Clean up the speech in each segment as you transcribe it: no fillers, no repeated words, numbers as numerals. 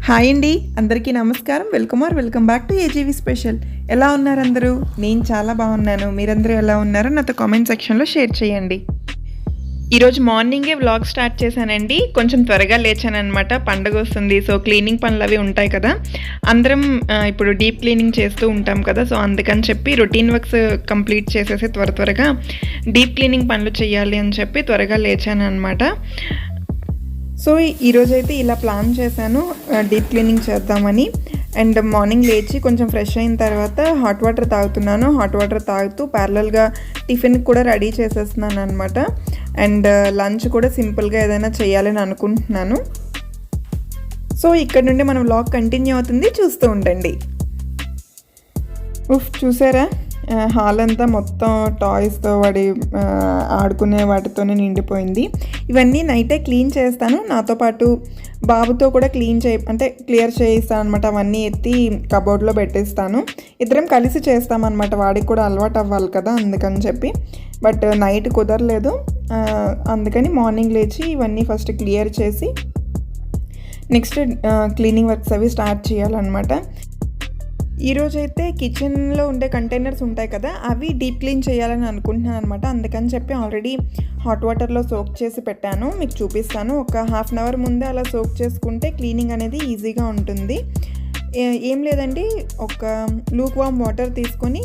Hi అండి, అందరికీ నమస్కారం. Welcome back to AGV special. ఎలా ఉన్నారు అందరూ? నేను చాలా బాగున్నాను. మీరందరూ ఎలా ఉన్నారో నాతో కామెంట్ సెక్షన్లో షేర్ చేయండి. ఈరోజు మార్నింగే వ్లాగ్ స్టార్ట్ చేశానండి. కొంచెం త్వరగా లేచానమాట. పండగ వస్తుంది, సో క్లీనింగ్ పనులు అవి ఉంటాయి కదా. అందరం ఇప్పుడు డీప్ క్లీనింగ్ చేస్తూ ఉంటాం కదా. సో అందుకని చెప్పి రొటీన్ వర్క్స్ కంప్లీట్ చేసేసి త్వరగా డీప్ క్లీనింగ్ పనులు చేయాలి అని చెప్పి త్వరగా లేచానమాట. సో ఈరోజైతే ఇలా ప్లాన్ చేశాను డీప్ క్లీనింగ్ చేద్దామని. అండ్ మార్నింగ్ లేచి కొంచెం ఫ్రెష్ అయిన తర్వాత హాట్ వాటర్ తాగుతున్నాను. హాట్ వాటర్ తాగుతూ ప్యారలల్గా టిఫిన్ కూడా రెడీ చేసేస్తున్నాను అనమాట. అండ్ లంచ్ కూడా సింపుల్గా ఏదైనా చేయాలని అనుకుంటున్నాను. సో ఇక్కడ నుండి మనం వ్లాగ్ కంటిన్యూ అవుతుంది, చూస్తూ ఉండండి. చూసారా, హాల్ అంతా మొత్తం టాయ్స్తో ఆడుకునే వాటితోనే నిండిపోయింది. ఇవన్నీ నైటే క్లీన్ చేస్తాను. నాతో పాటు బాబుతో కూడా క్లియర్ చేయిస్తాను అనమాట. అవన్నీ ఎత్తి కబోర్డ్లో పెట్టేస్తాను. ఇద్దరం కలిసి చేస్తామన్నమాట. వాడికి కూడా అలవాటు అవ్వాలి కదా, అందుకని చెప్పి. బట్ నైట్ కుదరలేదు, అందుకని మార్నింగ్ లేచి ఇవన్నీ ఫస్ట్ క్లియర్ చేసి నెక్స్ట్ క్లీనింగ్ వర్క్స్ అవి స్టార్ట్ చేయాలన్నమాట. ఈరోజైతే కిచెన్లో ఉండే కంటైనర్స్ ఉంటాయి కదా, అవి డీప్ క్లీన్ చేయాలని అనుకుంటున్నాను అనమాట. అందుకని చెప్పి ఆల్రెడీ హాట్ వాటర్లో సోక్ చేసి పెట్టాను, మీకు చూపిస్తాను. ఒక హాఫ్ అన్ అవర్ ముందే అలా సోక్ చేసుకుంటే క్లీనింగ్ అనేది ఈజీగా ఉంటుంది. ఏం లేదండి, ఒక లూక్ వామ్ వాటర్ తీసుకొని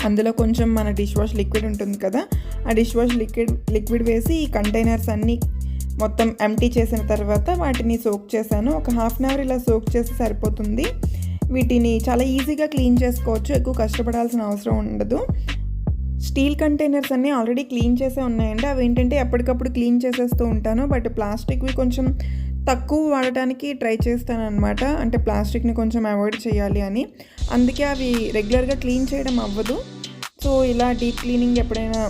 అందులో కొంచెం మన డిష్ వాష్ లిక్విడ్ ఉంటుంది కదా, ఆ డిష్ వాష్ లిక్విడ్ వేసి ఈ కంటైనర్స్ అన్నీ మొత్తం ఎంటీ చేసిన తర్వాత వాటిని సోక్ చేశాను. ఒక హాఫ్ అన్ అవర్ ఇలా సోక్ చేసి సరిపోతుంది. వీటిని చాలా ఈజీగా క్లీన్ చేసుకోవచ్చు, ఎక్కువ కష్టపడాల్సిన అవసరం ఉండదు. స్టీల్ కంటైనర్స్ అన్నీ ఆల్రెడీ క్లీన్ చేసే ఉన్నాయండి. అవి ఏంటంటే ఎప్పటికప్పుడు క్లీన్ చేసేస్తూ ఉంటాను. బట్ ప్లాస్టిక్వి కొంచెం తక్కువ వాడటానికి ట్రై చేస్తాను అనమాట. అంటే ప్లాస్టిక్ని కొంచెం అవాయిడ్ చేయాలి అని. అందుకే అవి రెగ్యులర్గా క్లీన్ చేయడం అవ్వదు. సో ఇలా డీప్ క్లీనింగ్ ఎప్పుడైనా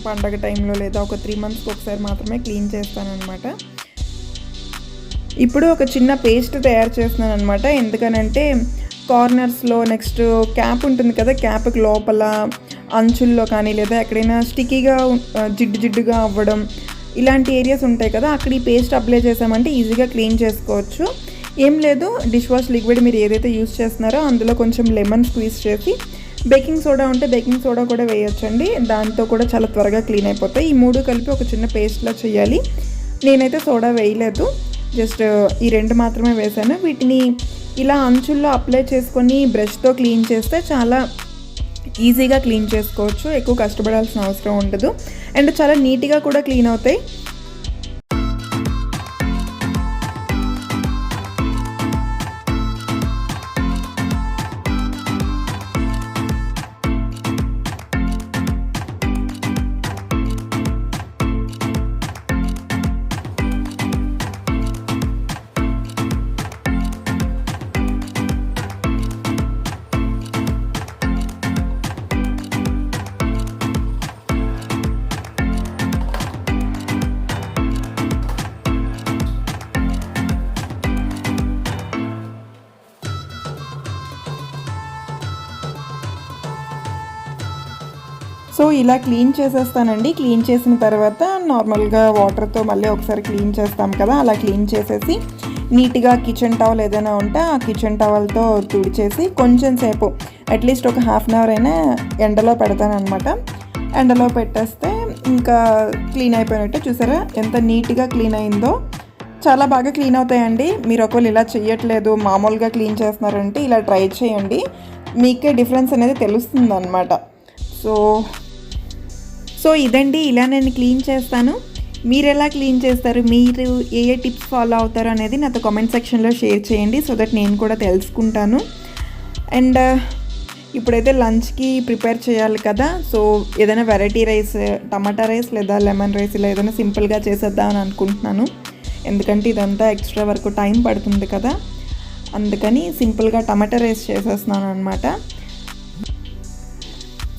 పండగ టైంలో లేదా ఒక 3 monthsకి ఒకసారి మాత్రమే క్లీన్ చేస్తాను అనమాట. ఇప్పుడు ఒక చిన్న పేస్ట్ తయారు చేస్తున్నాను అనమాట. ఎందుకనంటే కార్నర్స్లో, నెక్స్ట్ క్యాప్ ఉంటుంది కదా, క్యాప్కి లోపల అంచుల్లో కానీ లేదా ఎక్కడైనా స్టిక్కీగా జిడ్డుగా అవ్వడం ఇలాంటి ఏరియాస్ ఉంటాయి కదా, అక్కడ ఈ పేస్ట్ అప్లై చేసామంటే ఈజీగా క్లీన్ చేసుకోవచ్చు. ఏం లేదు, డిష్ వాష్ లిక్విడ్ మీరు ఏదైతే యూస్ చేస్తున్నారో అందులో కొంచెం లెమన్ స్క్వీజ్ చేసి బేకింగ్ సోడా ఉంటే బేకింగ్ సోడా కూడా వేయొచ్చండి. దాంతో కూడా చాలా త్వరగా క్లీన్ అయిపోతాయి. ఈ 3 కలిపి ఒక చిన్న పేస్ట్లా చేయాలి. నేనైతే సోడా వేయలేదు, జస్ట్ ఈ 2 మాత్రమే వేసాను. వీటిని ఇలా అంచుల్లో అప్లై చేసుకొని బ్రష్తో క్లీన్ చేస్తే చాలా ఈజీగా క్లీన్ చేసుకోవచ్చు, ఎక్కువ కష్టపడాల్సిన అవసరం ఉండదు. అండ్ చాలా నీట్గా కూడా క్లీన్ అవుతాయి. సో ఇలా క్లీన్ చేసేస్తానండి. క్లీన్ చేసిన తర్వాత నార్మల్గా వాటర్తో మళ్ళీ ఒకసారి క్లీన్ చేస్తాం కదా, అలా క్లీన్ చేసేసి నీట్గా కిచెన్ టవల్ ఏదైనా ఉంటే ఆ కిచెన్ టవల్తో తుడిచేసి కొంచెం సేపు అట్లీస్ట్ ఒక హాఫ్ అన్ అవర్ అయినా ఎండలో పెడతానమాట. ఎండలో పెట్టేస్తే ఇంకా క్లీన్ అయిపోయినట్టే. చూసారా ఎంత నీట్గా క్లీన్ అయిందో, చాలా బాగా క్లీన్ అవుతాయండి. మీరు ఒకవేళ ఇలా చేయట్లేదు, మామూలుగా క్లీన్ చేస్తున్నారంటే ఇలా ట్రై చేయండి, మీకే డిఫరెన్స్ అనేది తెలుస్తుంది అనమాట. సో ఇదండి, ఇలా నేను క్లీన్ చేస్తాను. మీరు ఎలా క్లీన్ చేస్తారు, మీరు ఏ టిప్స్ ఫాలో అవుతారు అనేది నాతో కామెంట్ సెక్షన్లో షేర్ చేయండి, సో దట్ నేను కూడా తెలుసుకుంటాను. అండ్ ఇప్పుడైతే లంచ్కి ప్రిపేర్ చేయాలి కదా. సో ఏదైనా వెరైటీ రైస్, టమాటా రైస్ లేదా లెమన్ రైస్ ఇలా ఏదైనా సింపుల్గా చేసేద్దామని అనుకుంటున్నాను. ఎందుకంటే ఇదంతా ఎక్స్ట్రా వరకు టైం పడుతుంది కదా, అందుకని సింపుల్గా టమాటా రైస్ చేసేస్తున్నాను అనమాట.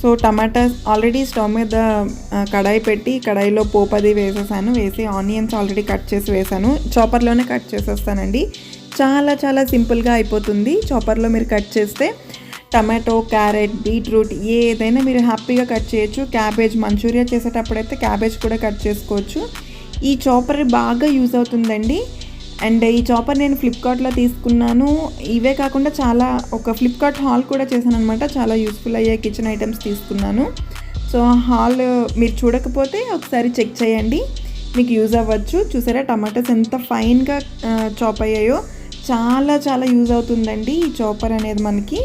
సో టమాటా ఆల్రెడీ స్టవ్ మీద కడాయి పెట్టి కడాయిలో పోపు అది వేసి ఆనియన్స్ ఆల్రెడీ కట్ చేసి వేసాను. చాపర్లోనే కట్ చేసేస్తానండి. చాలా సింపుల్గా అయిపోతుంది. చాపర్లో మీరు కట్ చేస్తే టమాటో, క్యారెట్, బీట్రూట్ ఏదైనా మీరు హ్యాపీగా కట్ చేయొచ్చు. క్యాబేజ్, మంచూరియా చేసేటప్పుడైతే క్యాబేజ్ కూడా కట్ చేసుకోవచ్చు. ఈ చాపర్ బాగా యూజ్ అవుతుందండి. అండ్ ఈ చాపర్ నేను ఫ్లిప్కార్ట్లో తీసుకున్నాను. ఇవే కాకుండా చాలా ఒక ఫ్లిప్కార్ట్ హాల్ కూడా చేశాను అనమాట. చాలా యూస్ఫుల్ అయ్యే కిచెన్ ఐటమ్స్ తీసుకున్నాను. సో హాల్ మీరు చూడకపోతే ఒకసారి చెక్ చేయండి, మీకు యూజ్ అవ్వచ్చు. చూసారా టమాటోస్ ఎంత ఫైన్గా చాప్ అయ్యాయో. చాలా చాలా యూజ్ అవుతుందండి ఈ చాపర్ అనేది మనకి.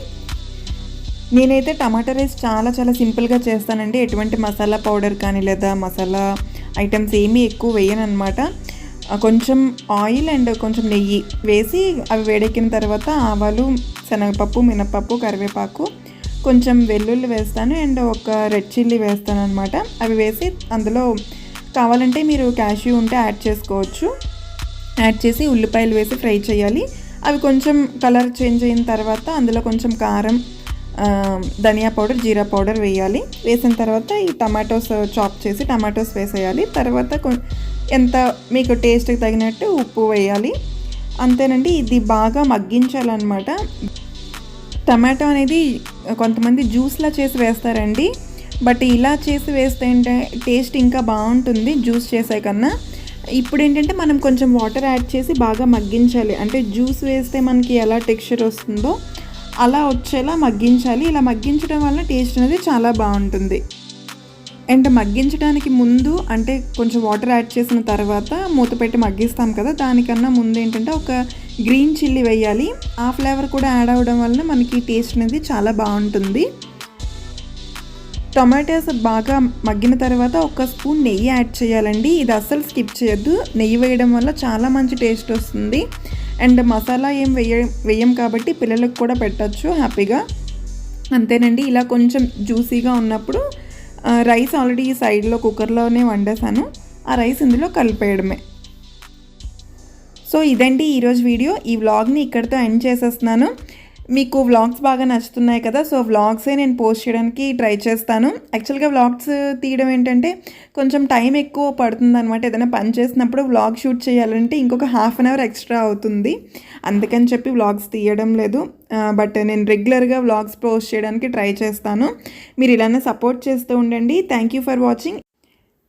నేనైతే టమాటా రైస్ చాలా చాలా సింపుల్గా చేస్తానండి. ఎటువంటి మసాలా పౌడర్ కానీ లేదా మసాలా ఐటమ్స్ ఏమీ ఎక్కువ వేయను అనమాట. కొంచెం ఆయిల్ అండ్ కొంచెం నెయ్యి వేసి అవి వేడెక్కిన తర్వాత ఆవాలు, శనగపప్పు, మినపప్పు, కరివేపాకు, కొంచెం వెల్లుల్లి వేస్తాను అండ్ ఒక రెడ్ చిల్లీ వేస్తాను అనమాట. అవి వేసి అందులో కావాలంటే మీరు క్యాష్యూ ఉంటే యాడ్ చేసుకోవచ్చు. యాడ్ చేసి ఉల్లిపాయలు వేసి ఫ్రై చేయాలి. అవి కొంచెం కలర్ చేంజ్ అయిన తర్వాత అందులో కొంచెం కారం, ధనియా పౌడర్, జీరా పౌడర్ వేయాలి. వేసిన తర్వాత ఈ టమాటోస్ చాప్ చేసి టమాటోస్ వేసేయాలి. తర్వాత ఎంత మీకు టేస్ట్కి తగినట్టు ఉప్పు వేయాలి. అంతేనండి. ఇది బాగా మగ్గించాలన్నమాట. టమాటో అనేది కొంతమంది జ్యూస్లా చేసి వేస్తారండి, బట్ ఇలా చేసి వేస్తే టేస్ట్ ఇంకా బాగుంటుంది జ్యూస్ చేసే కన్నా. ఇప్పుడు ఏంటంటే మనం కొంచెం వాటర్ యాడ్ చేసి బాగా మగ్గించాలి. అంటే జ్యూస్ వేస్తే మనకి ఎలా టెక్స్చర్ వస్తుందో అలా వచ్చేలా మగ్గించాలి. ఇలా మగ్గించడం వల్ల టేస్ట్ అనేది చాలా బాగుంటుంది. అండ్ మగ్గించడానికి ముందు అంటే కొంచెం వాటర్ యాడ్ చేసిన తర్వాత మూత పెట్టి మగ్గిస్తాం కదా, దానికన్నా ముందు ఏంటంటే ఒక గ్రీన్ చిల్లీ వేయాలి. ఆ ఫ్లేవర్ కూడా యాడ్ అవ్వడం వల్ల మనకి టేస్ట్ అనేది చాలా బాగుంటుంది. టొమాటోస్ బాగా మగ్గిన తర్వాత ఒక స్పూన్ నెయ్యి యాడ్ చేయాలండి. ఇది అస్సలు స్కిప్ చేయొద్దు. నెయ్యి వేయడం వల్ల చాలా మంచి టేస్ట్ వస్తుంది. అండ్ మసాలా ఏం వేయం కాబట్టి పిల్లలకు కూడా పెట్టచ్చు హ్యాపీగా. అంతేనండి. ఇలా కొంచెం జ్యూసీగా ఉన్నప్పుడు రైస్ ఆల్రెడీ ఈ సైడ్లో కుక్కర్లోనే వండేసాను. ఆ రైస్ ఇందులో కలిపేయడమే. సో ఇదండి ఈరోజు వీడియో. ఈ వ్లాగ్ని ఇక్కడితో ఎండ్ చేసేస్తున్నాను. మీకు వ్లాగ్స్ బాగా నచ్చుతున్నాయి కదా, సో వ్లాగ్సే నేను పోస్ట్ చేయడానికి ట్రై చేస్తాను. యాక్చువల్గా వ్లాగ్స్ తీయడం ఏంటంటే కొంచెం టైం ఎక్కువ పడుతుంది అనమాట. ఏదైనా పని చేసినప్పుడు వ్లాగ్ షూట్ చేయాలంటే ఇంకొక హాఫ్ అన్ అవర్ ఎక్స్ట్రా అవుతుంది. అందుకని చెప్పి వ్లాగ్స్ తీయడం లేదు. బట్ నేను రెగ్యులర్గా వ్లాగ్స్ పోస్ట్ చేయడానికి ట్రై చేస్తాను. మీరు ఇలానే సపోర్ట్ చేస్తూ ఉండండి. Thank you for watching.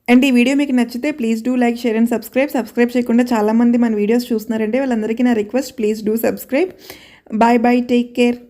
And ఈ వీడియో మీకు నచ్చితే please do like, share and subscribe చేయకుండా చాలామంది మన వీడియోస్ చూస్తున్నారంటే వాళ్ళందరికీ నా request, please do subscribe. Bye bye, take care.